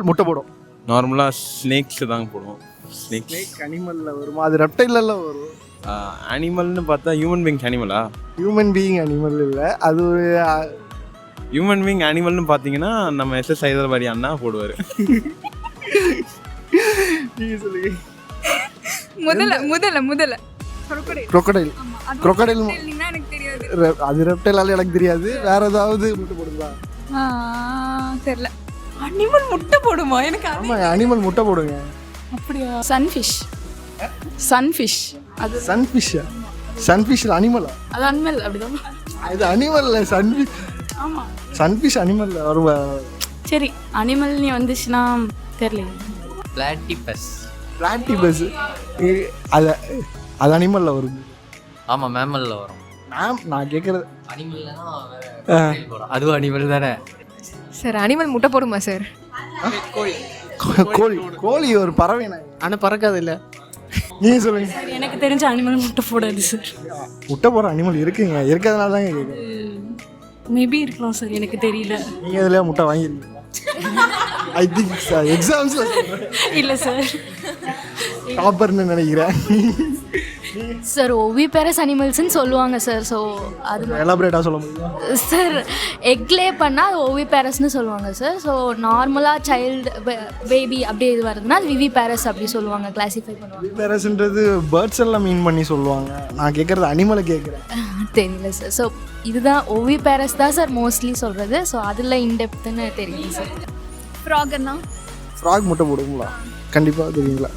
முட்டை போடும். நார்மலாக ஸ்னேக்ஸ் தாங்க போடுவோம். ஸ்னேக் அனிமலில் வருமா? அது ரெப்டைலெல்லாம் வரும். அனிமல்னு பார்த்தா ஹியூமன் பீயிங் அனிமலா? ஹியூமன் பீயிங் அனிமல் இல்லை, அது ஒரு ஹியூமன் பீயிங் அனிமல்னு பார்த்தீங்கன்னா நம்ம எஸ்எஸ் ஹைதராபாடி அண்ணா போடுவார். நீங்கள் சொல்லுங்க. முதல்ல crocodile. crocodile எனக்கு தெரியாது. அது ரெப்டைலால எனக்கு தெரியாது. வேற ஏதாவது முட்டை போடுங்களா? தெரியல. அனிமல் முட்டை போடுமா? எனக்கு ஆமாங்க, அனிமல் முட்டை போடுங்க. அப்படியா? சன்ஃபிஷ் அது சன்ஃபிஷ் அனிமலா? அது அனிமல் அப்படிதான். இது அனிமல் இல்லை, சன்ஃபிஷ். ஆமா, சன்ஃபிஷ் அனிமல் வருவா. சரி, அனிமல் நீ வந்துச்சுன்னா தெரியல. பிளாட்டிபஸ் அது அனிமலில் வரும். ஆமாம், மேமலில் வரும். நான் கேட்குறது அனிமலில் தான். அதுவும் அனிமல் தானே சார்? அனிமல் முட்டை போடுமா சார்? கோழி ஒரு பறவை. ஆனால் பறக்காது இல்லை. நீங்கள் சொல்லுங்க. எனக்கு தெரிஞ்ச அனிமல் முட்டை போடாது சார். முட்டை போடுற அனிமல் இருக்குங்க, இருக்கிறதுனால தாங்க கேட்குறேன். மேபி இருக்கலாம் சார், எனக்கு தெரியல. நீங்கள் இதில் முட்டை வாங்கிருக்கீங்க? ஐ திங்க் சார் எக்ஸாம்ஸில் இல்லை சார், டாப்பர்னு நினைக்கிறேன். சார் ஓவிபேரஸ் அனிமல்ஸ்ன்னு சொல்லுவாங்க சார். ஸோ அது எலாபரேட்டாக சொல்ல முடியும் சார்? எக்லே பண்ணால் அது ஓவிபேரஸ்னு சொல்லுவாங்க சார். ஸோ நார்மலாக சைல்டு பேபி அப்படி இது வருதுன்னா அது விவிபேரஸ் அப்படி சொல்லுவாங்க, கிளாஸிஃபை பண்ணுவாங்க. விவிபேரஸ்ன்றது பேர்ட்ஸ் எல்லாம் மீன் பண்ணி சொல்லுவாங்க. நான் கேட்குறது அனிமலை கேட்குறேன். தெரியல சார். ஸோ இதுதான் ஓவிபேரஸ் தான் சார் மோஸ்ட்லி சொல்கிறது. ஸோ அதில் இன்டெப்த்துன்னு தெரியும் சார். ஃப்ராக்னா? ஃப்ராக் முட்டை போடுங்களா? கண்டிப்பாக தெரியுங்களா?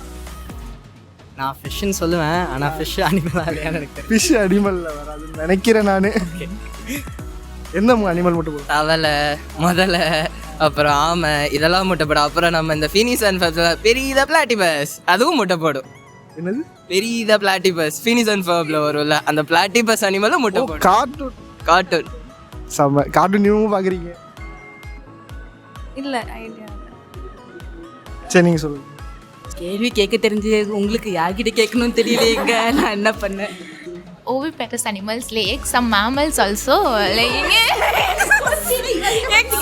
நான் ஃபிஷ்ஷுன்னு சொல்லுவேன், ஆனால் ஃபிஷ் அனிமலாக இல்லையான்னு எனக்கு தெரியும். ஃபிஷ் அனிமலில் வராதுன்னு நினைக்கிறேன் நான். எந்த அனிமல் முட்டை போடும்? தவளை, முதலை, அப்புறம் ஆமை, இதெல்லாம் முட்டை போடும். அப்புறம் நம்ம இந்த ஃபினிஸ் அண்ட் பெரிய பிளாட்டிபஸ் அதுவும் முட்டை போடும். என்னது பெரிய பிளாட்டிபஸ்? ஃபினிஸ் அண்ட் ஃபர்ப்ல வரும்ல, அந்த பிளாட்டிபஸ் அனிமலும் முட்டை போடும். கார்ட்டூன் செம்ம. கார்ட்டூன் நீங்களும் பார்க்குறீங்க? இல்லை, ஐடியா. சரி, நீங்கள் சொல்லுங்கள். கேள்வி கேட்க தெரிஞ்சு உங்களுக்கு யார்கிட்ட கேட்கணும்னு தெரியலையேங்க, நான் என்ன பண்ணேன்? Oviparous animals lay eggs. Some mammals also laying eggs.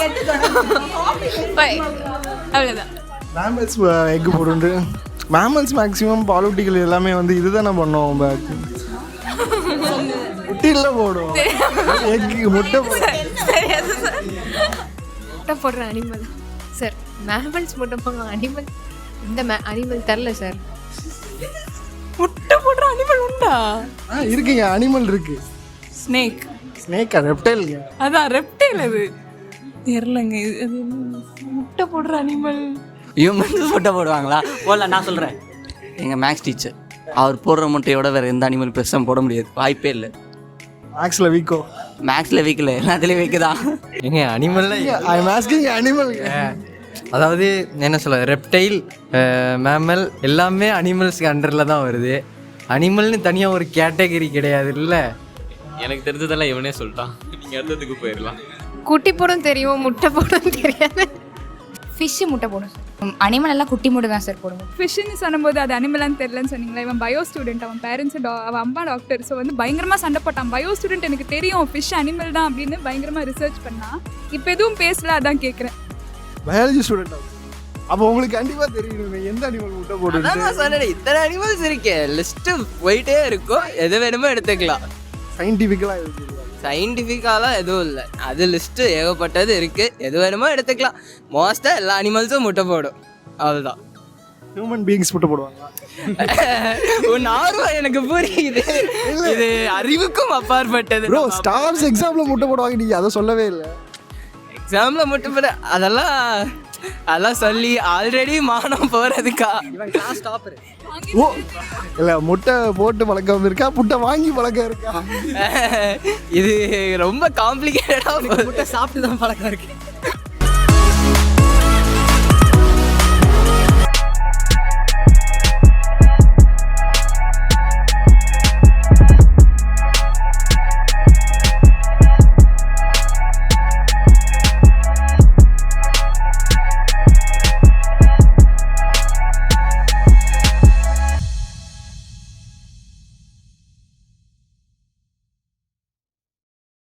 அவ்வளோதான். மேமல்ஸ் எக்கு போடுண்டு. மேமல்ஸ் மேக்ஸிமம் பாலூட்டிகள் எல்லாமே வந்து இதுதானே பண்ணோம். முட்டையில் போடும். எக்கு முட்டை முட்டை போடுற அனிமல் சார்? மேமல்ஸ் முட்டை போடுற அனிமல் இந்த அனிமல் தெரில சார். முட்டை போடுற அனிமல் உண்டா? இருக்குங்க, அனிமல் இருக்கு. ஸ்னேக்கா? ரெப்டைல்ங்க. அதான் ரெப்டைல். அது தெரியலங்க. அது முட்டை போடுற அனிமல். ஹியூமன்ஸ் முட்டை போடுவாங்களா? போடல, நான் சொல்கிறேன். எங்கள் மேக்ஸ் டீச்சர் அவர் போடுற முட்டையோட வேறு எந்த அனிமல் பெருசாக போட முடியாது, வாய்ப்பே இல்லை. மேக்ஸில் வீக்கோ? மேக்ஸில் வீக்கில் எல்லாத்துலேயும் வீக்குதான். எங்க அனிமல்ல ஐ எம் ஆஸ்கிங் அனிமல். அதாவது என்ன சொல்ல, ரெப்டைல், மேமல் எல்லாமே அனிமல்ஸ்க்கு அண்டரில் தான் வருது. அனிமல்னு தனியாக ஒரு கேட்டகரி கிடையாது இல்லை. எனக்கு தெரிஞ்சதெல்லாம் இவனே சொல்லிட்டான். நீங்கள் அடுத்ததுக்கு போயிடலாம். குட்டி போடும் தெரியும், முட்டை போடும் தெரியாது. ஃபிஷ்ஷு முட்டை போடும் சார். அனிமல் எல்லாம் குட்டி முட்டை தான் சார் போடுவோம். ஃபிஷ்ஷுன்னு சொன்னபோது அது அனிமலான்னு தெரியலன்னு சொன்னீங்களா? இவன் பயோ ஸ்டூடெண்ட், அவன் பேரண்ட்ஸு அவன் அம்மா டாக்டர். ஸோ வந்து பயங்கரமாக சண்டை போட்டான். பயோ ஸ்டூடெண்ட் எனக்கு தெரியும் ஃபிஷ் அனிமல் தான் அப்படின்னு பயங்கரமாக ரிசர்ச் பண்ணான். இப்போ எதுவும் பேசல, அதான் கேட்குறேன். பயாலஜி ஸ்டூடெண்ட் அப்போ உங்களுக்கு கண்டிப்பாக தெரியும் எந்த அனிமல் முட்டை போடுது. நான் சொன்னேன், இத்தனை அனிமல்ஸ் இருக்கே, லிஸ்ட்டு போயிட்டே இருக்கும், எது வேணுமோ எடுத்துக்கலாம். சயின்டிஃபிக்காலாம் எதுவும் இல்லை, அது லிஸ்ட்டு ஏகப்பட்டது இருக்குது, எது வேணுமோ எடுத்துக்கலாம். மோஸ்ட்டாக எல்லா அனிமல்ஸும் முட்டை போடும், அவ்வளோதான். ஹியூமன் பீயிங்ஸ் முட்டை போடுவாங்க. ஒன்று ஆர்வம் எனக்கு புரியுது, இது அறிவுக்கும் அப்பாற்பட்டது. ப்ரோ, ஸ்டார்ஸ் எக்ஸாமில் முட்டை போடுவாங்க, நீங்கள் அதை சொல்லவே இல்லை. எக்ஸாமில் முட்டை போட அதெல்லாம் சொல்லி ஆல்ரெடி மானம் போகிறதுக்கா? ஓ இல்லை, முட்டை போட்டு பழக்கம் இருக்கா, முட்டை வாங்கி பழக்கம் இருக்கா? இது ரொம்ப காம்ப்ளிகேட்டடாக. முட்டை சாப்பிட்டு தான் பழக்கம் இருக்கு.